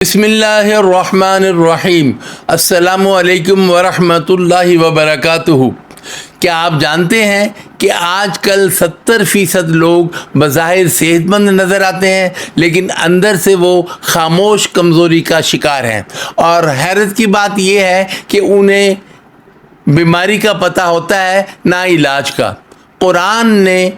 بسم اللہ الرحمن الرحیم۔ السلام علیکم ورحمۃ اللہ وبرکاتہ۔ کیا آپ جانتے ہیں کہ آج کل 70% لوگ بظاہر صحت مند نظر آتے ہیں لیکن اندر سے وہ خاموش کمزوری کا شکار ہیں، اور حیرت کی بات یہ ہے کہ انہیں بیماری کا پتہ ہوتا ہے نہ علاج کا۔ قرآن نے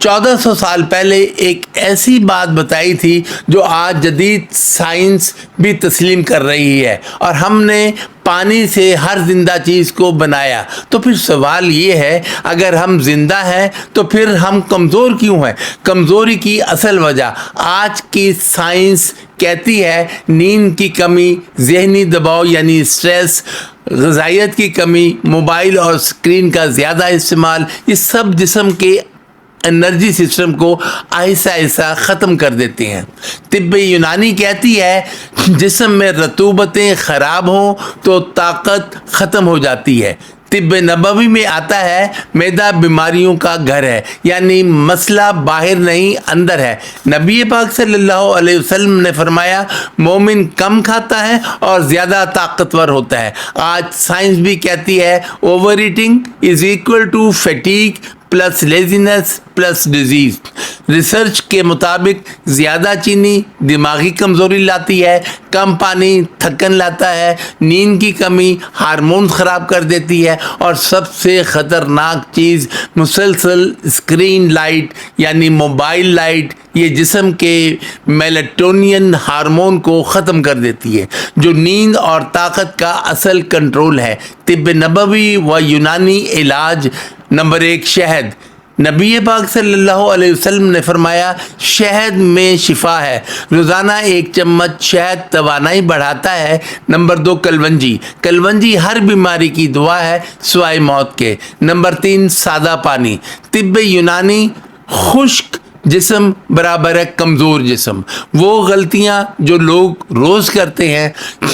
1400 سال پہلے ایک ایسی بات بتائی تھی جو آج جدید سائنس بھی تسلیم کر رہی ہے، اور ہم نے پانی سے ہر زندہ چیز کو بنایا۔ تو پھر سوال یہ ہے، اگر ہم زندہ ہیں تو پھر ہم کمزور کیوں ہیں؟ کمزوری کی اصل وجہ آج کی سائنس کہتی ہے نیند کی کمی، ذہنی دباؤ یعنی اسٹریس، غذائیت کی کمی، موبائل اور اسکرین کا زیادہ استعمال، یہ سب جسم کے انرجی سسٹم کو آہستہ آہستہ ختم کر دیتے ہیں۔ طب یونانی کہتی ہے جسم میں رطوبتیں خراب ہوں تو طاقت ختم ہو جاتی ہے۔ طب نبوی میں آتا ہے معدہ بیماریوں کا گھر ہے، یعنی مسئلہ باہر نہیں اندر ہے۔ نبی پاک صلی اللہ علیہ وسلم نے فرمایا مومن کم کھاتا ہے اور زیادہ طاقتور ہوتا ہے۔ آج سائنس بھی کہتی ہے over eating is equal to fatigue plus laziness plus disease. Research کے مطابق زیادہ چینی دماغی کمزوری لاتی ہے، کم پانی تھکن لاتا ہے، نیند کی کمی ہارمون خراب کر دیتی ہے، اور سب سے خطرناک چیز مسلسل اسکرین لائٹ یعنی موبائل لائٹ، یہ جسم کے میلاٹونین ہارمون کو ختم کر دیتی ہے جو نیند اور طاقت کا اصل کنٹرول ہے۔ طب نبوی و یونانی علاج نمبر 1 شہد۔ نبی پاک صلی اللہ علیہ وسلم نے فرمایا شہد میں شفا ہے، روزانہ 1 چمچ شہد توانائی بڑھاتا ہے۔ نمبر 2 کلونجی۔ کلونجی ہر بیماری کی دوا ہے سوائے موت کے۔ نمبر 3 سادہ پانی۔ طب یونانی خشک جسم برابر ہے کمزور جسم۔ وہ غلطیاں جو لوگ روز کرتے ہیں،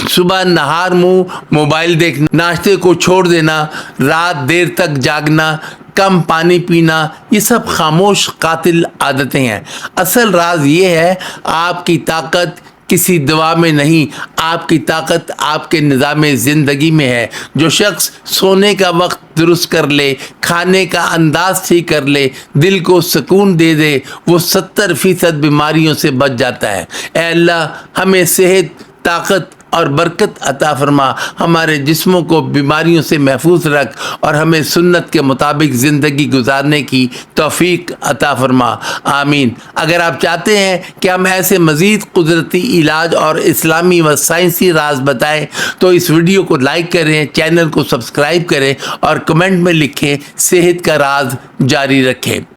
صبح نہار منہ موبائل دیکھنا، ناشتے کو چھوڑ دینا، رات دیر تک جاگنا، کم پانی پینا، یہ سب خاموش قاتل عادتیں ہیں۔ اصل راز یہ ہے آپ کی طاقت کسی دوا میں نہیں، آپ کی طاقت آپ کے نظام زندگی میں ہے۔ جو شخص سونے کا وقت درست کر لے، کھانے کا انداز ٹھیک کر لے، دل کو سکون دے دے، وہ 70% بیماریوں سے بچ جاتا ہے۔ اے اللہ ہمیں صحت، طاقت اور برکت عطا فرما، ہمارے جسموں کو بیماریوں سے محفوظ رکھ، اور ہمیں سنت کے مطابق زندگی گزارنے کی توفیق عطا فرما، آمین۔ اگر آپ چاہتے ہیں کہ ہم ایسے مزید قدرتی علاج اور اسلامی و سائنسی راز بتائیں تو اس ویڈیو کو لائک کریں، چینل کو سبسکرائب کریں اور کمنٹ میں لکھیں، صحت کا راز جاری رکھیں۔